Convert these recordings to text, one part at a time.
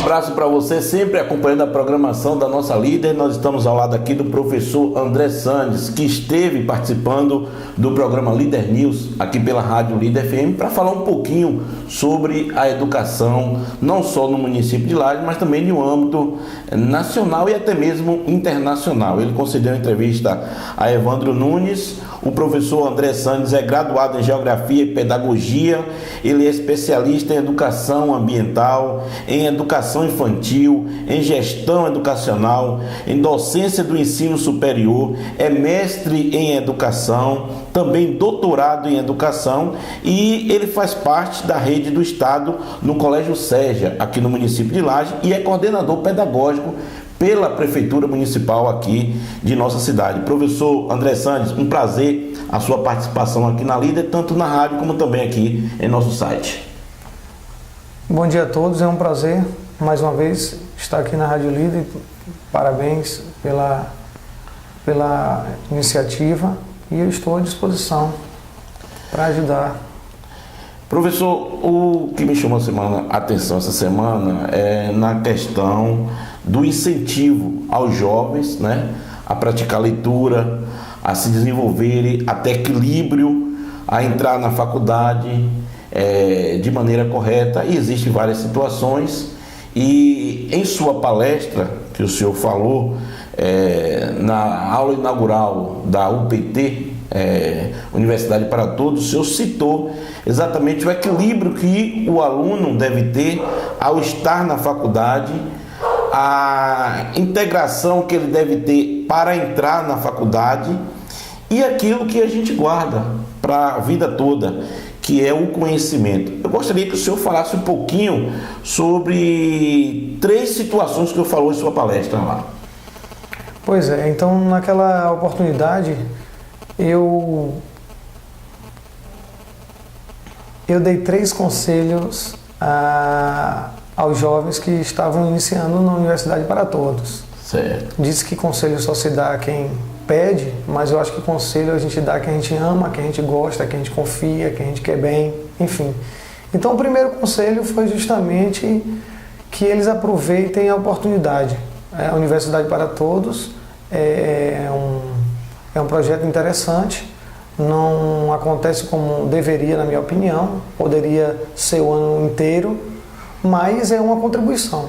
abraço para você, sempre acompanhando a programação da nossa líder. Nós estamos ao lado aqui do professor André Sandes, que esteve participando do programa Líder News, aqui pela Rádio Líder FM, para falar um pouquinho sobre a educação, não só no município de Lages, mas também no âmbito nacional e até mesmo internacional. Ele concedeu entrevista a Evandro Nunes. O professor André Sandes é graduado em Geografia e Pedagogia, ele é especialista em Educação Ambiental, em Educação Infantil, em Gestão Educacional, em Docência do Ensino Superior, é mestre em Educação, também doutorado em Educação, e ele faz parte da rede do Estado no Colégio Seja, aqui no município de Lages, e é coordenador pedagógico pela Prefeitura Municipal aqui de nossa cidade. Professor André Sandes, um prazer a sua participação aqui na Líder, tanto na rádio como também aqui em nosso site. Bom dia a todos, é um prazer mais uma vez estar aqui na Rádio Líder. Parabéns pela iniciativa e eu estou à disposição para ajudar. Professor, o que me chamou a atenção essa semana é na questão do incentivo aos jovens, né, a praticar leitura, a se desenvolverem, até equilíbrio, a entrar na faculdade de maneira correta. E existem várias situações, e em sua palestra que o senhor falou na aula inaugural da UPT, Universidade para Todos, o senhor citou exatamente o equilíbrio que o aluno deve ter ao estar na faculdade, a integração que ele deve ter para entrar na faculdade e aquilo que a gente guarda para a vida toda, que é o conhecimento. Eu gostaria que o senhor falasse um pouquinho sobre 3 situações que eu falou em sua palestra lá. Pois é, então naquela oportunidade eu dei 3 conselhos aos jovens que estavam iniciando na Universidade para Todos. Certo. Disse que conselho só se dá a quem pede, mas eu acho que conselho a gente dá a quem a gente ama, a quem a gente gosta, a quem a gente confia, a quem a gente quer bem, enfim. Então o primeiro conselho foi justamente que eles aproveitem a oportunidade. A Universidade para Todos é um projeto interessante, não acontece como deveria, na minha opinião, poderia ser o ano inteiro, mas é uma contribuição,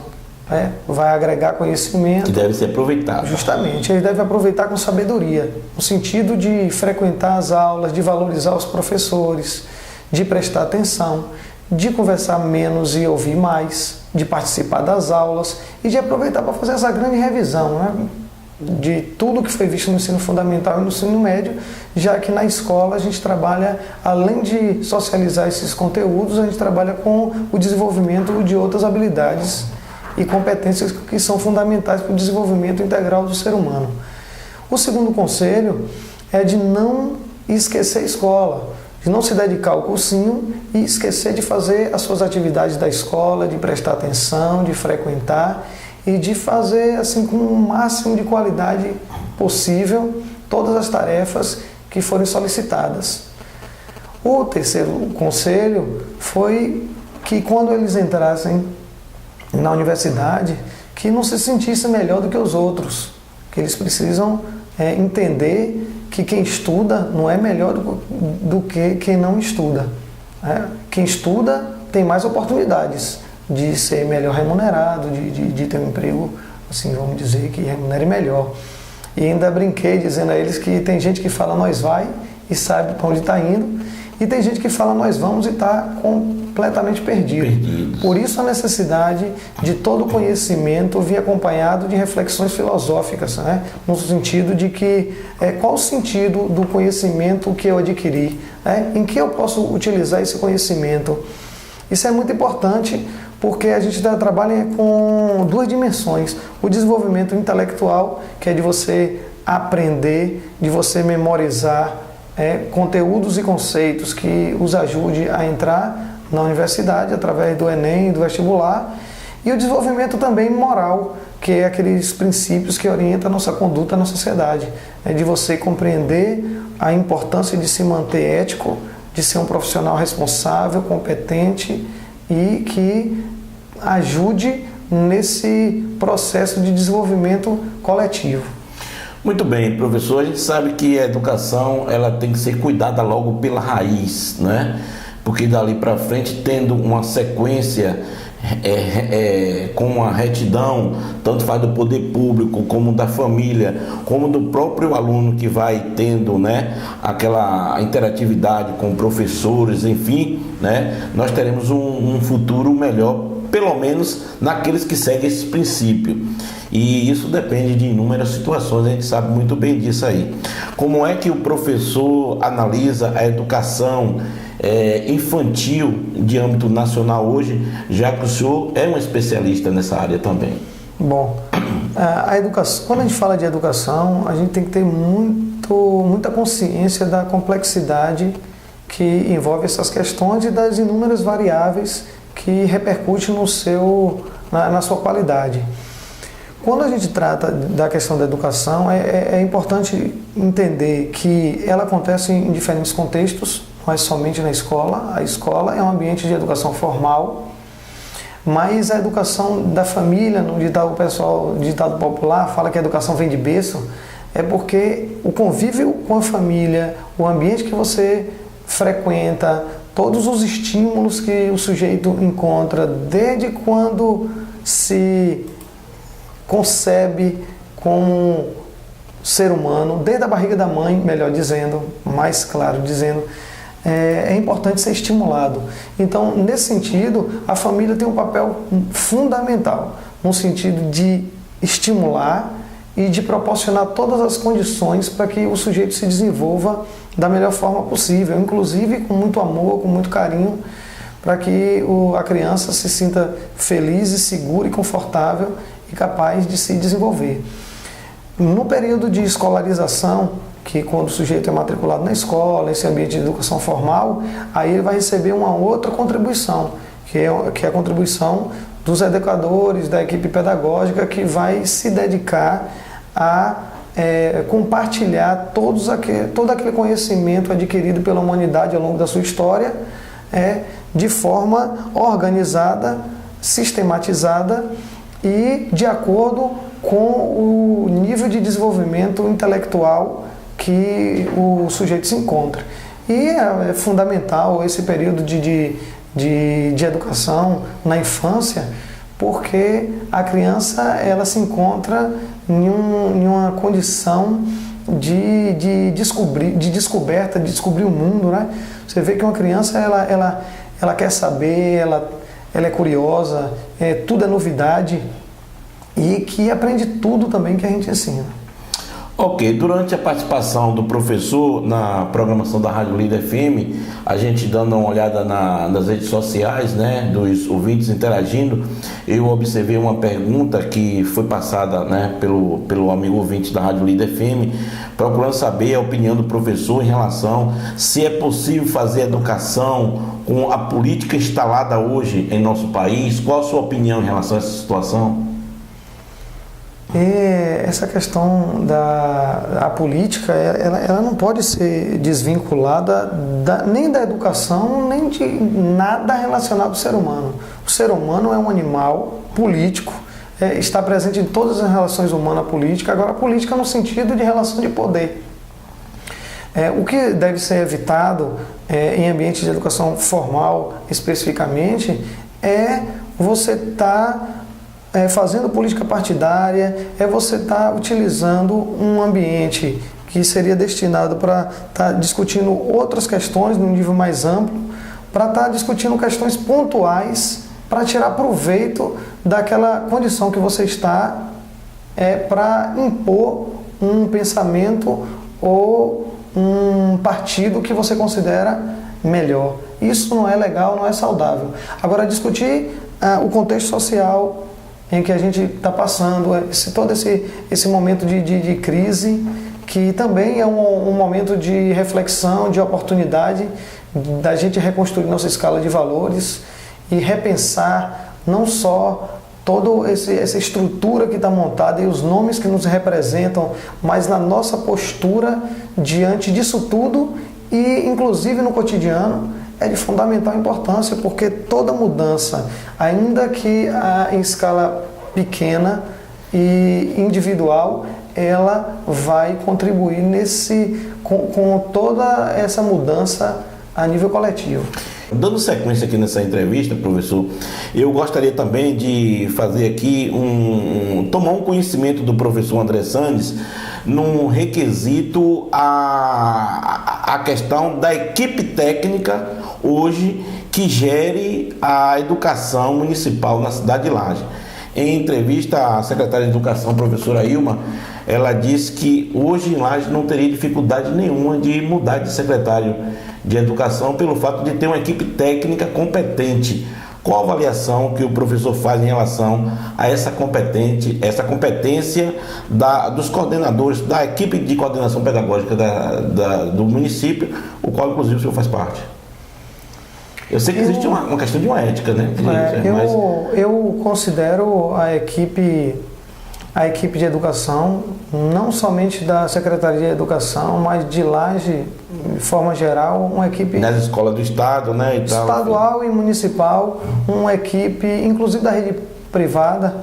vai agregar conhecimento. Que deve ser aproveitado. Justamente, ele deve aproveitar com sabedoria, no sentido de frequentar as aulas, de valorizar os professores, de prestar atenção, de conversar menos e ouvir mais, de participar das aulas e de aproveitar para fazer essa grande revisão, né? De tudo que foi visto no ensino fundamental e no ensino médio, já que na escola a gente trabalha, além de socializar esses conteúdos, a gente trabalha com o desenvolvimento de outras habilidades e competências que são fundamentais para o desenvolvimento integral do ser humano. O segundo conselho é de não esquecer a escola, de não se dedicar ao cursinho e esquecer de fazer as suas atividades da escola, de prestar atenção, de frequentar e de fazer assim com o máximo de qualidade possível todas as tarefas que forem solicitadas. O terceiro conselho foi que quando eles entrassem na universidade, que não se sentissem melhor do que os outros, que eles precisam entender que quem estuda não é melhor do que quem não estuda. Quem estuda tem mais oportunidades de ser melhor remunerado, de ter um emprego, assim, vamos dizer, que remunere melhor. E ainda brinquei dizendo a eles que tem gente que fala nós vai e sabe para onde está indo, e tem gente que fala nós vamos e está completamente perdido. Por isso a necessidade de todo conhecimento vir acompanhado de reflexões filosóficas, né? No sentido de que qual o sentido do conhecimento que eu adquiri, em que eu posso utilizar esse conhecimento. Isso é muito importante, porque a gente trabalha com 2 dimensões. O desenvolvimento intelectual, que é de você aprender, de você memorizar conteúdos e conceitos que os ajude a entrar na universidade através do Enem e do vestibular. E o desenvolvimento também moral, que é aqueles princípios que orientam a nossa conduta na sociedade. De você compreender a importância de se manter ético, de ser um profissional responsável, competente e que ajude nesse processo de desenvolvimento coletivo. Muito bem, professor, a gente sabe que a educação ela tem que ser cuidada logo pela raiz, né? Porque dali para frente, tendo uma sequência com uma retidão, tanto faz do poder público, como da família, como do próprio aluno que vai tendo, né, aquela interatividade com professores, enfim, né, nós teremos um futuro melhor, pelo menos naqueles que seguem esse princípio. E isso depende de inúmeras situações, a gente sabe muito bem disso aí. Como é que o professor analisa a educação infantil de âmbito nacional hoje, já que o senhor é um especialista nessa área também? Bom, a educação, quando a gente fala de educação, a gente tem que ter muita consciência da complexidade que envolve essas questões e das inúmeras variáveis que repercutem na sua qualidade. Quando a gente trata da questão da educação, é importante entender que ela acontece em diferentes contextos, não é somente na escola. A escola é um ambiente de educação formal, mas a educação da família, no ditado popular, fala que a educação vem de berço, é porque o convívio com a família, o ambiente que você frequenta, todos os estímulos que o sujeito encontra, desde quando se concebe como ser humano, desde a barriga da mãe, melhor dizendo, mais claro dizendo, é importante ser estimulado. Então, nesse sentido, a família tem um papel fundamental, no sentido de estimular e de proporcionar todas as condições para que o sujeito se desenvolva da melhor forma possível, inclusive com muito amor, com muito carinho, para que a criança se sinta feliz e segura e confortável e capaz de se desenvolver. No período de escolarização, que quando o sujeito é matriculado na escola, esse ambiente de educação formal, aí ele vai receber uma outra contribuição, que é a contribuição dos educadores, da equipe pedagógica, que vai se dedicar a compartilhar todo aquele conhecimento adquirido pela humanidade ao longo da sua história, de forma organizada, sistematizada e de acordo com o nível de desenvolvimento intelectual que o sujeito se encontra. E é fundamental esse período de educação na infância, porque a criança ela se encontra em uma condição de descoberta, de descobrir o mundo, né? Você vê que uma criança ela quer saber, ela é curiosa, tudo é novidade e que aprende tudo também que a gente ensina. Ok, durante a participação do professor na programação da Rádio Líder FM, a gente dando uma olhada nas redes sociais, né, dos ouvintes interagindo, eu observei uma pergunta que foi passada, né, pelo amigo ouvinte da Rádio Líder FM, procurando saber a opinião do professor em relação se é possível fazer educação com a política instalada hoje em nosso país. Qual a sua opinião em relação a essa situação? Essa questão da política, ela não pode ser desvinculada nem da educação, nem de nada relacionado ao ser humano. O ser humano é um animal político, está presente em todas as relações humanas políticas, agora a política no sentido de relação de poder. O que deve ser evitado em ambiente de educação formal, especificamente, é você estar fazendo política partidária, você estar utilizando um ambiente que seria destinado para estar discutindo outras questões num nível mais amplo, para estar discutindo questões pontuais, para tirar proveito daquela condição que você está, para impor um pensamento ou um partido que você considera melhor. Isso não é legal, não é saudável. Agora, discutir o contexto social em que a gente está passando, todo esse momento de crise, que também é um momento de reflexão, de oportunidade da gente reconstruir nossa escala de valores e repensar não só toda essa estrutura que está montada e os nomes que nos representam, mas na nossa postura diante disso tudo e, inclusive, no cotidiano, é de fundamental importância, porque toda mudança, ainda que em escala pequena e individual, ela vai contribuir com toda essa mudança a nível coletivo. Dando sequência aqui nessa entrevista, professor, eu gostaria também de fazer aqui tomar um conhecimento do professor André Sandes num requisito a questão da equipe técnica hoje que gere a educação municipal na cidade de Laje. Em entrevista à secretária de Educação, professora Ilma, ela disse que hoje em Laje não teria dificuldade nenhuma de mudar de secretário de Educação pelo fato de ter uma equipe técnica competente. Qual a avaliação que o professor faz em relação a essa competência dos coordenadores, da equipe de coordenação pedagógica do município, o qual inclusive o senhor faz parte? Eu sei que existe uma questão de uma ética, né? Eu considero a equipe de educação, não somente da Secretaria de Educação, mas de Laje, de forma geral, uma equipe... Nas escolas do Estado, né? Estadual e municipal, uma equipe, inclusive da rede privada.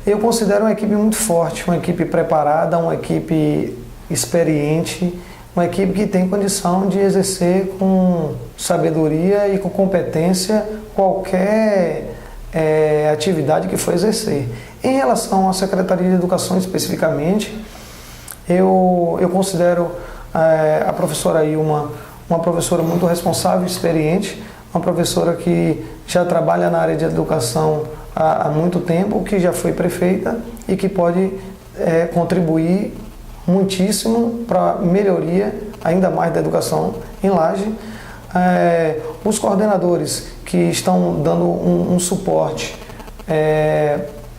Eu considero uma equipe muito forte, uma equipe preparada, uma equipe experiente, uma equipe que tem condição de exercer com sabedoria e com competência qualquer atividade que for exercer. Em relação à Secretaria de Educação especificamente, eu considero a professora Ilma uma professora muito responsável e experiente, uma professora que já trabalha na área de educação há muito tempo, que já foi prefeita e que pode contribuir muitíssimo para a melhoria ainda mais da educação em Laje. Os coordenadores que estão dando um suporte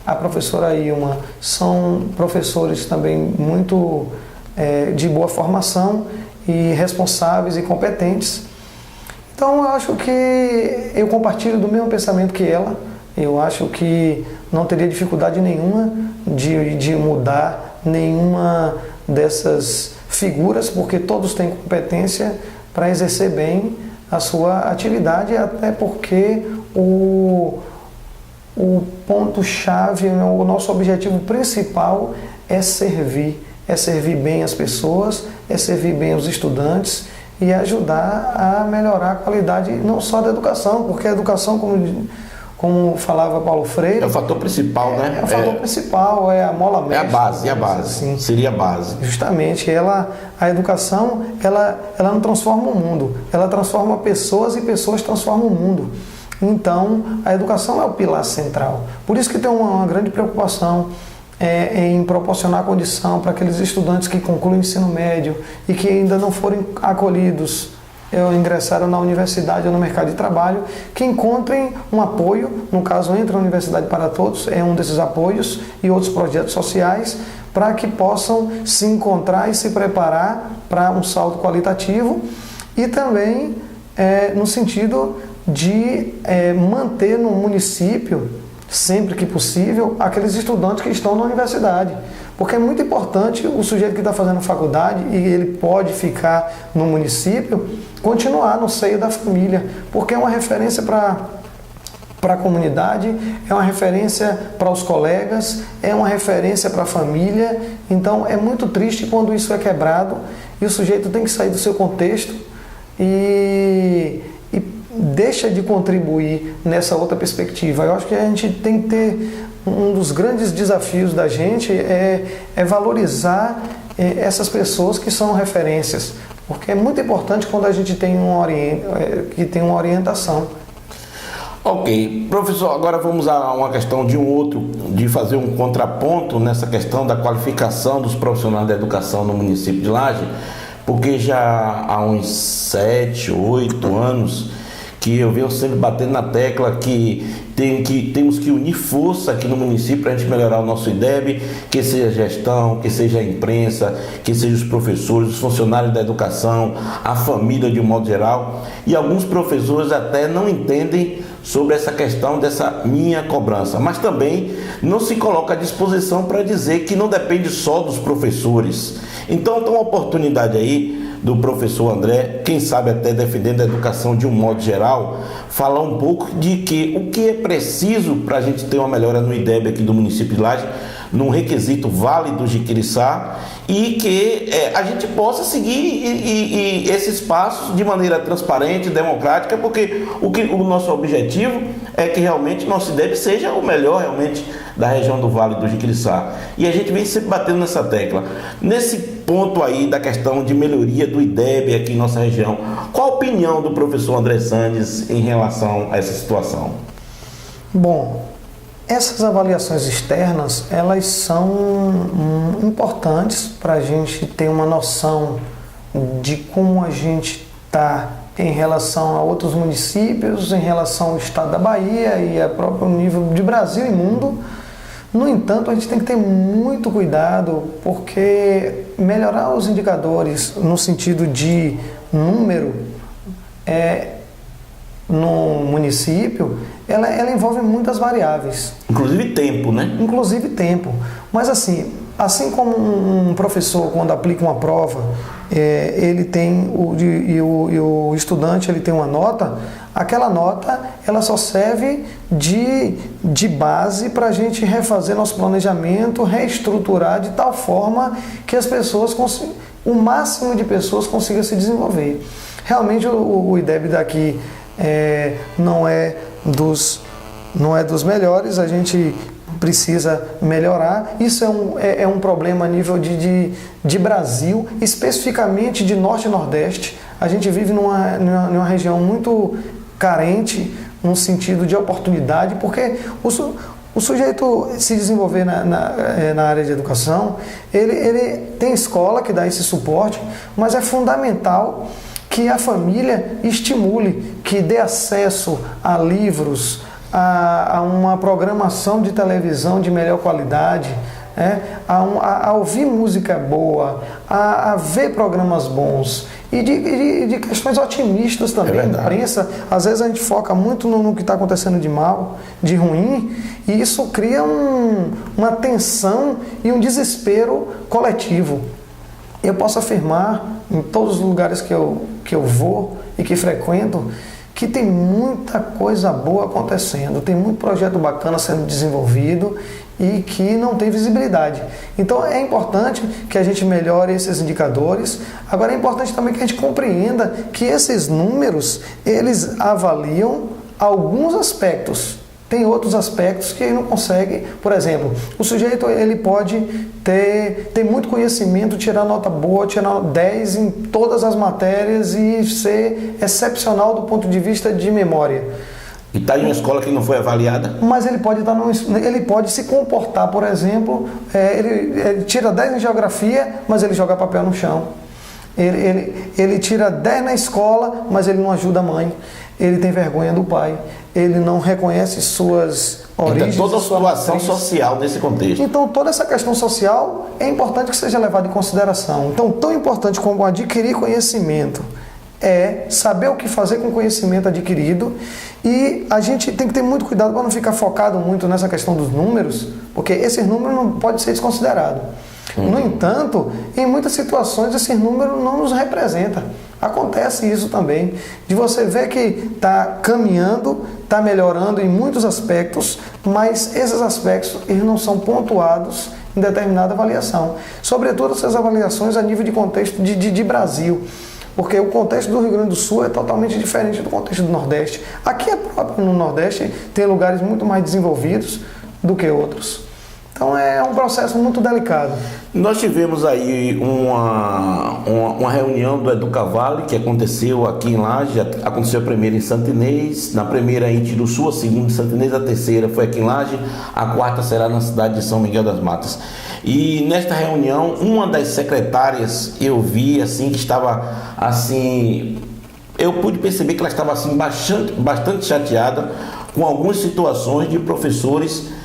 à professora Ilma são professores também muito de boa formação e responsáveis e competentes. Então eu acho que eu compartilho do mesmo pensamento que ela. Eu acho que não teria dificuldade nenhuma de mudar nenhuma dessas figuras, porque todos têm competência para exercer bem a sua atividade, até porque o ponto-chave, o nosso objetivo principal é servir bem as pessoas, é servir bem os estudantes e ajudar a melhorar a qualidade não só da educação, porque a educação, como falava Paulo Freire... É o fator principal, né? É o fator principal, é a mola mestra. É a base, assim. Seria a base. Justamente, a educação, ela não transforma o mundo, ela transforma pessoas e pessoas transformam o mundo. Então, a educação é o pilar central. Por isso que tem uma grande preocupação em proporcionar condição para aqueles estudantes que concluem o ensino médio e que ainda não foram acolhidos, ingressaram na universidade ou no mercado de trabalho, que encontrem um apoio, no caso Entra na Universidade para Todos, é um desses apoios e outros projetos sociais, para que possam se encontrar e se preparar para um salto qualitativo e também no sentido de manter no município, sempre que possível, aqueles estudantes que estão na universidade. Porque é muito importante o sujeito que está fazendo faculdade e ele pode ficar no município, continuar no seio da família, porque é uma referência para a comunidade, é uma referência para os colegas, é uma referência para a família. Então é muito triste quando isso é quebrado e o sujeito tem que sair do seu contexto e deixa de contribuir nessa outra perspectiva. Eu acho que a gente tem que ter um dos grandes desafios da gente é valorizar essas pessoas que são referências, porque é muito importante quando a gente tem uma orientação. Ok, professor, agora vamos a uma questão de fazer um contraponto nessa questão da qualificação dos profissionais da educação no município de Laje, porque já há uns 7, 8 anos que eu venho sempre batendo na tecla que temos que unir força aqui no município para a gente melhorar o nosso IDEB, que seja a gestão, que seja a imprensa, que seja os professores, os funcionários da educação, a família de um modo geral. E alguns professores até não entendem sobre essa questão dessa minha cobrança, mas também não se coloca à disposição para dizer que não depende só dos professores. Então tem uma oportunidade aí do professor André, quem sabe até defendendo a educação de um modo geral, falar um pouco de que o que é preciso para a gente ter uma melhora no IDEB aqui do município de Lages, num requisito válido de Jiquiriçá, e que a gente possa seguir esses passos de maneira transparente, democrática, porque o nosso objetivo é que realmente nosso IDEB seja o melhor realmente da região do Vale do Jiquiriçá. E a gente vem sempre batendo nessa tecla. Nesse ponto aí da questão de melhoria do IDEB aqui em nossa região, qual a opinião do professor André Sandes em relação a essa situação? Bom, essas avaliações externas, elas são importantes para a gente ter uma noção de como a gente está em relação a outros municípios, em relação ao estado da Bahia e ao próprio nível de Brasil e mundo. No entanto, a gente tem que ter muito cuidado, porque melhorar os indicadores no sentido de número no município, ela envolve muitas variáveis. Inclusive tempo, né? Inclusive tempo. Mas assim como um professor, quando aplica uma prova, ele tem o estudante ele tem uma nota, aquela nota ela só serve de base para a gente refazer nosso planejamento, reestruturar de tal forma que as pessoas o máximo de pessoas consiga se desenvolver. Realmente o IDEB daqui não é dos melhores, a gente precisa melhorar. Isso é um problema a nível de Brasil, especificamente de Norte e Nordeste. A gente vive numa região muito carente no sentido de oportunidade, porque o sujeito se desenvolver na área de educação, ele tem escola que dá esse suporte, mas é fundamental que a família estimule, que dê acesso a livros, a uma programação de televisão de melhor qualidade, a ouvir música boa, a ver programas bons e de questões otimistas também. A imprensa, às vezes a gente foca muito no que está acontecendo de mal, de ruim, e isso cria uma tensão e um desespero coletivo. Eu posso afirmar, em todos os lugares que eu vou e que frequento, que tem muita coisa boa acontecendo, tem muito projeto bacana sendo desenvolvido e que não tem visibilidade. Então é importante que a gente melhore esses indicadores. Agora é importante também que a gente compreenda que esses números, eles avaliam alguns aspectos. Tem outros aspectos que ele não consegue. Por exemplo, o sujeito ele pode ter muito conhecimento, tirar nota boa, tirar 10 em todas as matérias e ser excepcional do ponto de vista de memória. E está em uma escola que não foi avaliada? Mas ele pode se comportar, por exemplo, ele tira 10 em geografia, mas ele joga papel no chão. Ele tira 10 na escola, mas ele não ajuda a mãe. Ele tem vergonha do pai. Ele não reconhece suas origens. Então, toda a situação social nesse contexto. Então, toda essa questão social é importante que seja levada em consideração. Então, tão importante como adquirir conhecimento é saber o que fazer com o conhecimento adquirido, e a gente tem que ter muito cuidado para não ficar focado muito nessa questão dos números, porque esse número não pode ser desconsiderado. No entanto, em muitas situações esse número não nos representa. Acontece isso também, de você ver que está caminhando, está melhorando em muitos aspectos, mas esses aspectos eles não são pontuados em determinada avaliação. Sobretudo essas avaliações a nível de contexto de Brasil, porque o contexto do Rio Grande do Sul é totalmente diferente do contexto do Nordeste. Aqui é próprio no Nordeste, tem lugares muito mais desenvolvidos do que outros. Então é um processo muito delicado. Nós tivemos aí uma reunião do Educavale que aconteceu aqui em Lages. Aconteceu a primeira em Santo Inês, na primeira em Tiruçu, a segunda em Santo Inês, a terceira foi aqui em Lages, a quarta será na cidade de São Miguel das Matas. E nesta reunião, uma das secretárias eu vi assim que estava assim, eu pude perceber que ela estava assim bastante chateada com algumas situações de professores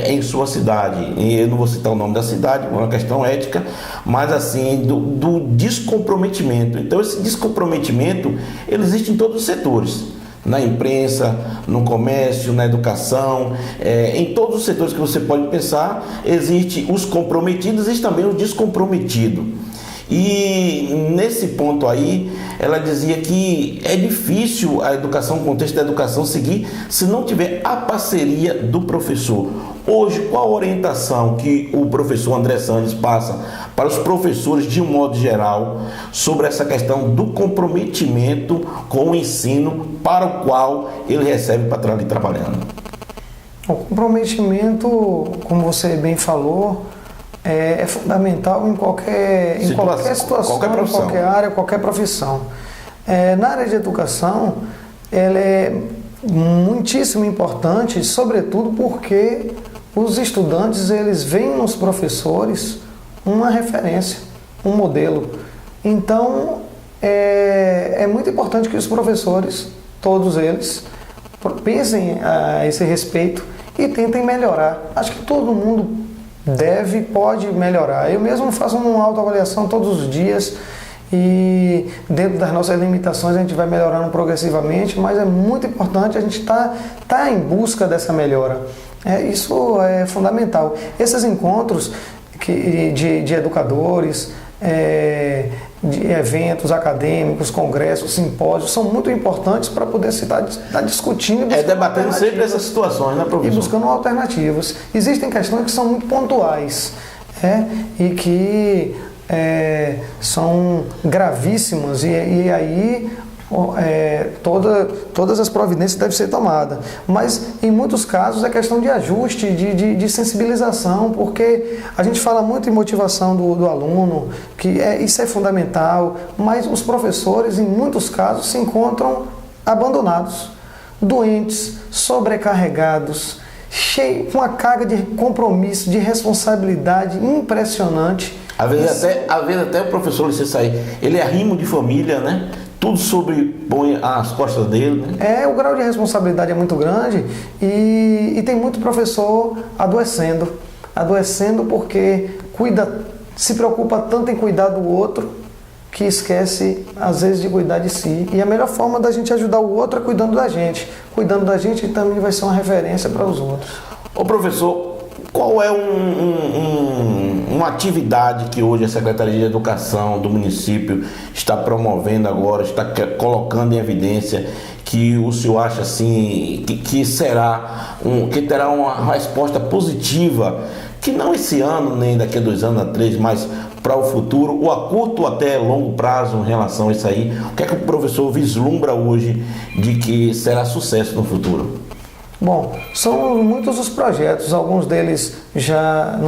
em sua cidade. E eu não vou citar o nome da cidade, é uma questão ética, mas assim, do descomprometimento. Então esse descomprometimento, ele existe em todos os setores, na imprensa, no comércio, na educação, em todos os setores que você pode pensar, existe os comprometidos e também os descomprometidos. E nesse ponto aí, ela dizia que é difícil a educação, o contexto da educação seguir se não tiver a parceria do professor. Hoje, qual a orientação que o professor André Sandes passa para os professores de um modo geral sobre essa questão do comprometimento com o ensino para o qual ele recebe para estar ali trabalhando? O comprometimento, como você bem falou, é fundamental em qualquer situação, qualquer profissão. em qualquer área, qualquer profissão. Na área de educação, ela é muitíssimo importante, sobretudo porque os estudantes eles veem nos professores uma referência, um modelo. Então, é muito importante que os professores, todos eles, pensem a esse respeito e tentem melhorar. Acho que todo mundo pode melhorar. Eu mesmo faço uma autoavaliação todos os dias e dentro das nossas limitações a gente vai melhorando progressivamente, mas é muito importante a gente tá em busca dessa melhora. Isso é fundamental. Esses encontros de educadores, de eventos acadêmicos, congressos, simpósios, são muito importantes para poder se estar discutindo. Debatendo sempre essas situações, né, professor? E buscando alternativas. Existem questões que são muito pontuais e que são gravíssimas e aí todas as providências devem ser tomadas. Mas em muitos casos é questão de ajuste, de sensibilização, porque a gente fala muito em motivação do aluno, que isso é fundamental, mas os professores em muitos casos se encontram abandonados, doentes, sobrecarregados, cheios, com uma carga de compromisso, de responsabilidade impressionante. Às vezes até o professor licença aí, ele é arrimo de família, né? Tudo sobrepõe às costas dele, né? O grau de responsabilidade é muito grande e tem muito professor adoecendo porque se preocupa tanto em cuidar do outro que esquece às vezes de cuidar de si. E a melhor forma da gente ajudar o outro é cuidando da gente. Cuidando da gente também vai ser uma referência para os outros. Ô professor, qual é uma atividade que hoje a Secretaria de Educação do município está promovendo agora, está colocando em evidência, que o senhor acha assim, que terá uma resposta positiva, que não esse ano, nem daqui a 2 anos, a 3, mas para o futuro, ou a curto ou até longo prazo em relação a isso aí? O que é que o professor vislumbra hoje de que será sucesso no futuro? Bom, são muitos os projetos, alguns deles já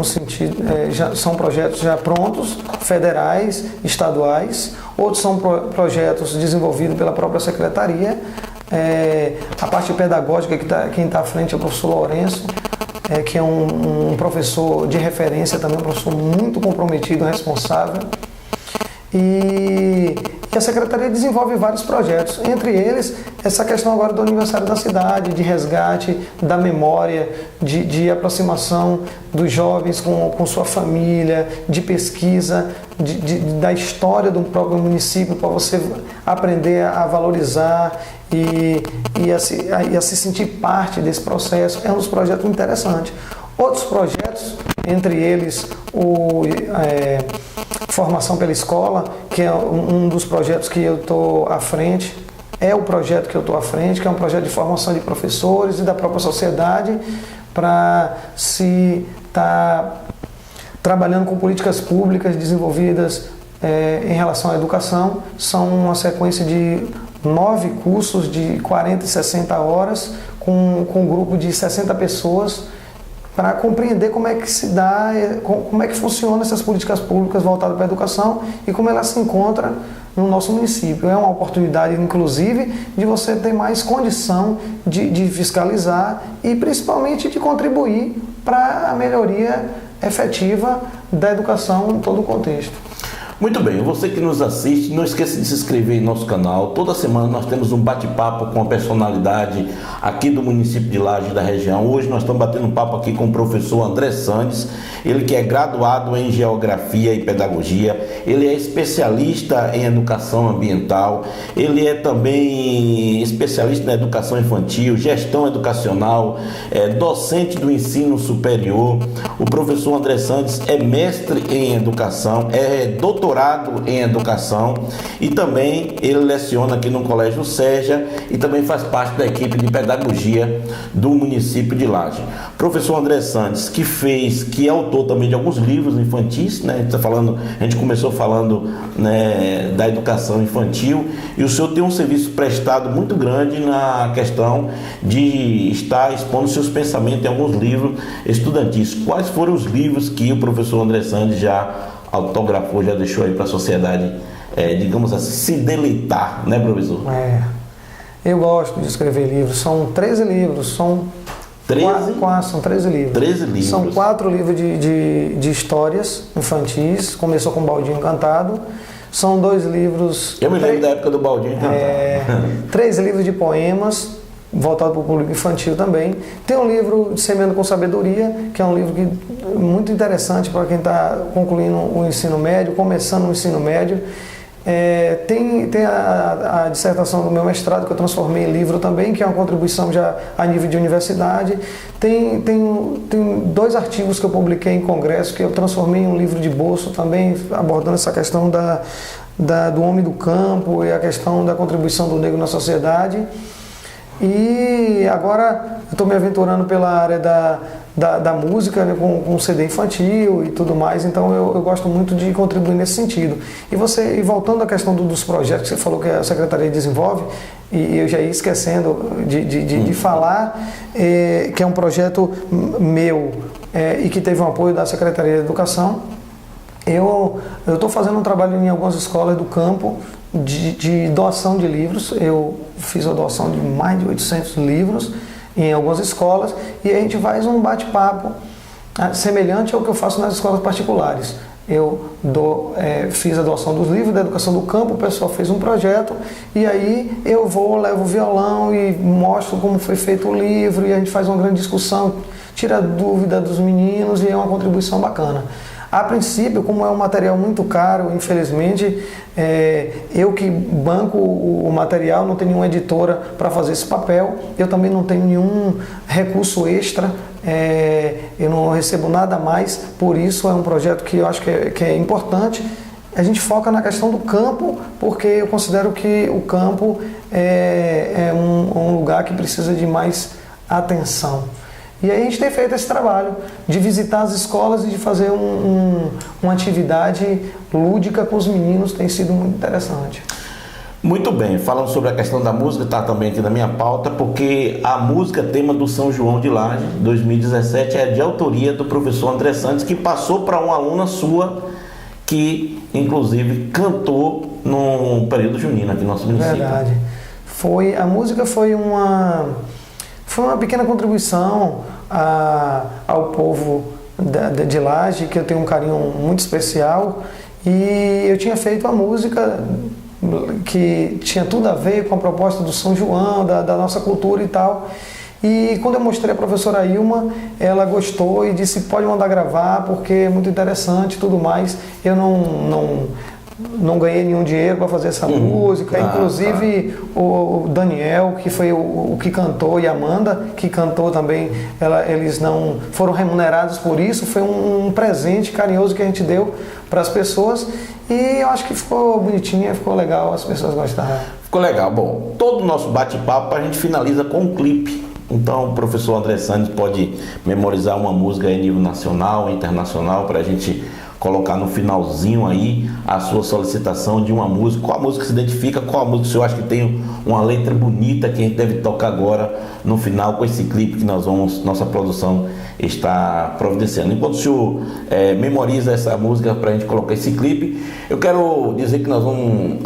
são projetos já prontos, federais, estaduais, outros são projetos desenvolvidos pela própria Secretaria. A parte pedagógica, quem está à frente é o professor Lourenço, que é um professor de referência também, um professor muito comprometido, responsável. E a Secretaria desenvolve vários projetos, entre eles essa questão agora do aniversário da cidade, de resgate da memória, de aproximação dos jovens com sua família, de pesquisa da história do próprio município, para você aprender a valorizar e a se sentir parte desse processo. É um dos projetos interessantes. Outros projetos, entre eles Formação pela Escola, que é um dos projetos que eu estou à frente, que é um projeto de formação de professores e da própria sociedade para se estar trabalhando com políticas públicas desenvolvidas em relação à educação. São uma sequência de 9 cursos de 40 e 60 horas com um grupo de 60 pessoas, para compreender como é que se dá, como é que funcionam essas políticas públicas voltadas para a educação e como elas se encontram no nosso município. É uma oportunidade, inclusive, de você ter mais condição de fiscalizar e principalmente de contribuir para a melhoria efetiva da educação em todo o contexto. Muito bem, você que nos assiste, não esqueça de se inscrever em nosso canal. Toda semana nós temos um bate-papo com a personalidade aqui do município de Lages, da região. Hoje nós estamos batendo um papo aqui com o professor André Sandes, ele que é graduado em Geografia e Pedagogia, ele é especialista em Educação Ambiental, ele é também especialista na Educação Infantil, Gestão Educacional, docente do Ensino Superior. O professor André Sandes é mestre em Educação, é doutor doutorado em educação e também ele leciona aqui no Colégio Seja e também faz parte da equipe de pedagogia do município de Laje. Professor André Santos, que é autor também de alguns livros infantis, né? A gente começou falando, né, da educação infantil, e o senhor tem um serviço prestado muito grande na questão de estar expondo seus pensamentos em alguns livros estudantis. Quais foram os livros que o professor André Santos já autografou, já deixou aí para a sociedade, digamos assim, se deleitar, né, professor? Eu gosto de escrever livros, são 13 livros, são 13? São 13 livros. 13 livros. São 4 livros de histórias infantis, começou com Baldinho Encantado, são 2 livros... Eu me lembro da época do Baldinho Encantado. 3 livros de poemas, voltado para o público infantil também. Tem um livro de Semeando com Sabedoria, que é um livro muito interessante para quem está concluindo o ensino médio, começando o ensino médio. Tem a dissertação do meu mestrado, que eu transformei em livro também, que é uma contribuição já a nível de universidade. Tem 2 artigos que eu publiquei em congresso, que eu transformei em um livro de bolso também, abordando essa questão do homem do campo e a questão da contribuição do negro na sociedade. E agora eu estou me aventurando pela área da música, né, com CD infantil e tudo mais, então eu gosto muito de contribuir nesse sentido. E voltando à questão dos projetos que você falou que a Secretaria desenvolve, e eu já ia esquecendo de falar, que é um projeto meu e que teve um apoio da Secretaria de Educação. Eu estou fazendo um trabalho em algumas escolas do campo de doação de livros. Eu fiz a doação de mais de 800 livros em algumas escolas, e a gente faz um bate-papo semelhante ao que eu faço nas escolas particulares. Eu fiz a doação dos livros da educação do campo, o pessoal fez um projeto, e aí eu levo o violão e mostro como foi feito o livro, e a gente faz uma grande discussão, tira a dúvida dos meninos, e é uma contribuição bacana. A princípio, como é um material muito caro, infelizmente, eu que banco o material, não tenho nenhuma editora para fazer esse papel, eu também não tenho nenhum recurso extra, eu não recebo nada mais, por isso é um projeto que eu acho que é importante. A gente foca na questão do campo, porque eu considero que o campo é um lugar que precisa de mais atenção. E aí a gente tem feito esse trabalho de visitar as escolas e de fazer uma atividade lúdica com os meninos, tem sido muito interessante. Muito bem, falando sobre a questão da música, está também aqui na minha pauta, porque a música tema do São João de Laje 2017 é de autoria do professor André Santos, que passou para uma aluna sua, que inclusive cantou no período junino aqui no nosso município. Verdade. A música foi uma pequena contribuição ao povo de Laje, que eu tenho um carinho muito especial, e eu tinha feito a música que tinha tudo a ver com a proposta do São João, da nossa cultura e tal. E quando eu mostrei a professora Ilma, ela gostou e disse: pode mandar gravar porque é muito interessante e tudo mais. Eu não ganhei nenhum dinheiro para fazer essa música. Inclusive o Daniel, que foi o que cantou, e a Amanda, que cantou também, eles não foram remunerados por isso. Foi um presente carinhoso que a gente deu para as pessoas, e eu acho que ficou bonitinha, ficou legal, as pessoas gostaram. Ficou legal. Bom, todo o nosso bate-papo a gente finaliza com um clipe. Então o professor André Santos pode memorizar uma música em nível nacional, internacional, para a gente colocar no finalzinho aí a sua solicitação de uma música. Qual a música se identifica, qual a música que o senhor acha que tem uma letra bonita que a gente deve tocar agora no final com esse clipe que nossa produção está providenciando. Enquanto o senhor memoriza essa música para a gente colocar esse clipe, eu quero dizer que nós vamos...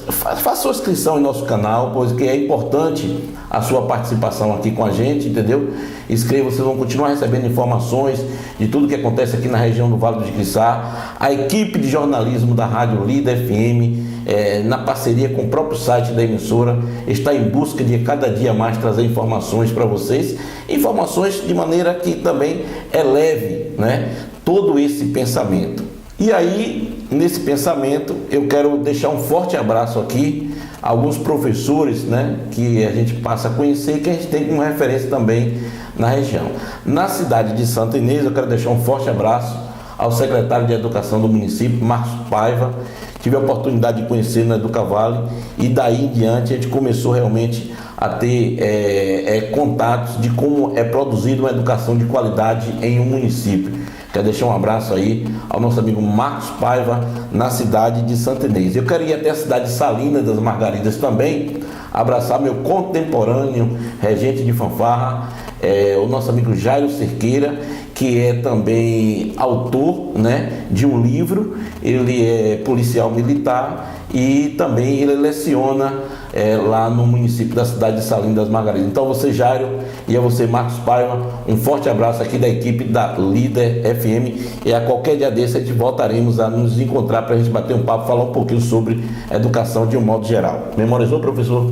Faça sua inscrição em nosso canal, pois que é importante a sua participação aqui com a gente, entendeu? Inscreva, vocês vão continuar recebendo informações de tudo que acontece aqui na região do Vale do Jiquissá. A equipe de jornalismo da Rádio Líder FM, na parceria com o próprio site da emissora, está em busca de cada dia mais trazer informações para vocês, informações de maneira que também eleve, né, todo esse pensamento. E aí, nesse pensamento, eu quero deixar um forte abraço aqui a alguns professores, né, que a gente passa a conhecer e que a gente tem como referência também na região. Na cidade de Santa Inês, eu quero deixar um forte abraço ao secretário de Educação do município, Marcos Paiva. Tive a oportunidade de conhecer no Educavale e daí em diante a gente começou realmente a ter contatos de como é produzida uma educação de qualidade em um município. Quero deixar um abraço aí ao nosso amigo Marcos Paiva, na cidade de Santa Inês. Eu quero ir até a cidade de Salinas das Margaridas também, abraçar meu contemporâneo, regente de fanfarra, o nosso amigo Jairo Cerqueira, que é também autor, né, de um livro. Ele é policial militar e também ele leciona lá no município da cidade de Salinas das Margaridas. Então você, Jairo, e a você, Marcos Paiva, um forte abraço aqui da equipe da Líder FM, e a qualquer dia desse a gente voltaremos a nos encontrar para a gente bater um papo, falar um pouquinho sobre educação de um modo geral. Memorizou, professor?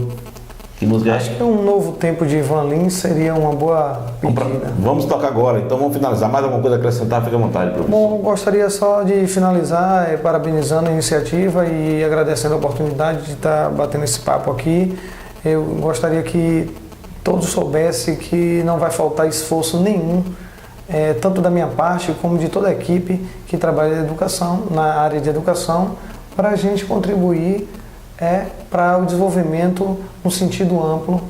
Que música é? Acho que um novo tempo de Ivan Lins seria uma boa pedida. Vamos tocar agora, então vamos finalizar. Mais alguma coisa a acrescentar? Fique à vontade, professor. Bom, gostaria só de finalizar parabenizando a iniciativa e agradecendo a oportunidade de estar batendo esse papo aqui. Eu gostaria que todos soubessem que não vai faltar esforço nenhum, tanto da minha parte como de toda a equipe que trabalha na educação, na área de educação, para a gente contribuir para o desenvolvimento no sentido amplo,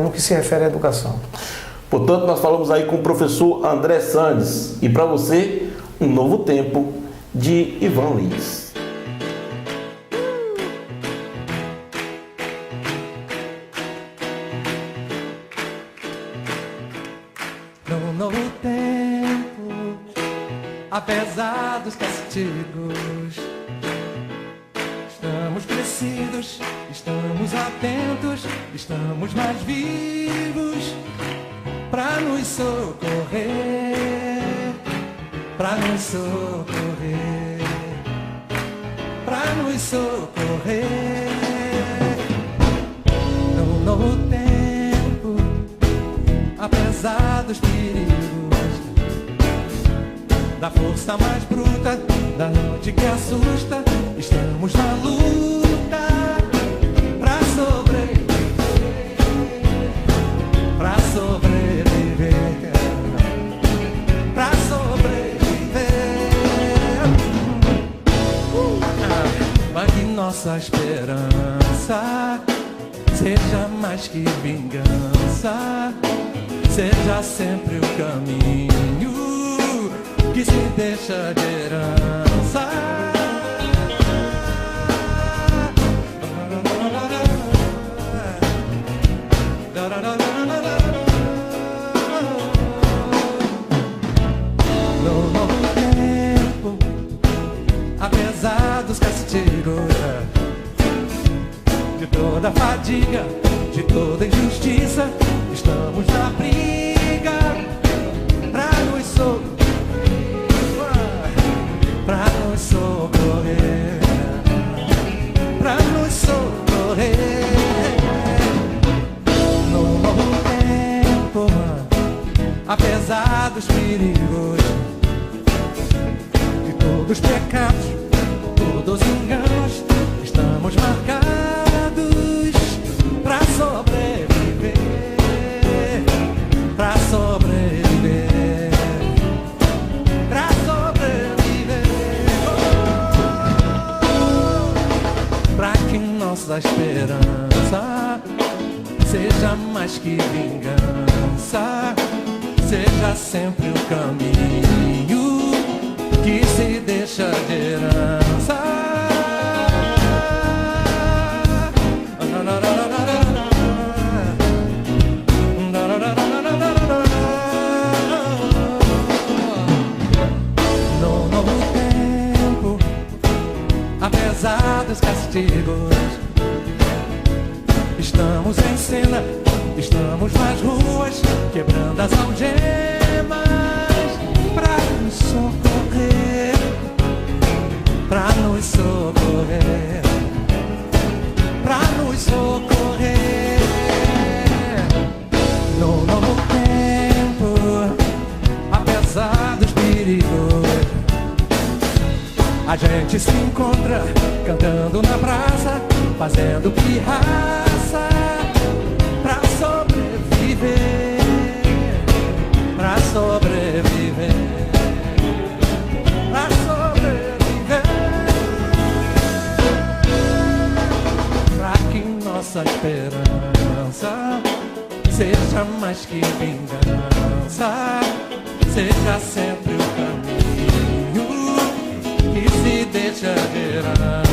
no que se refere à educação. Portanto, nós falamos aí com o professor André Sandes, e para você, um novo tempo de Ivan Lins. Num novo tempo, apesar dos castigos, estamos crescidos, estamos atentos, estamos mais vivos para nos socorrer, para nos socorrer, para nos socorrer. Num novo tempo, apesar dos perigos, da força mais bruta, da noite que assusta, estamos na luta pra sobreviver, pra sobreviver, pra sobreviver. Mas que nossa esperança seja mais que vingança, seja sempre o caminho que se deixa de herança. No novo tempo, apesar dos castigos, de toda fadiga, de toda injustiça, estamos na briga pra nos socorrer, pra nos socorrer, pra nos socorrer. No novo tempo, apesar dos perigos, de todos os pecados, todos os enganos, estamos marcados pra sobreviver, pra sobreviver, pra sobreviver. Pra que nossa esperança seja mais que vingança, seja sempre o caminho que se deixa de herança. No novo tempo, apesar dos castigos, estamos em cena, estamos nas ruas, quebrando as algemas, pra nos socorrer, pra nos socorrer, pra nos socorrer. No novo tempo, apesar dos perigos, a gente se encontra cantando na praça, fazendo pirraça pra sobreviver, pra sobreviver, pra mais que vingança. Seja sempre o caminho que se deixa gerar.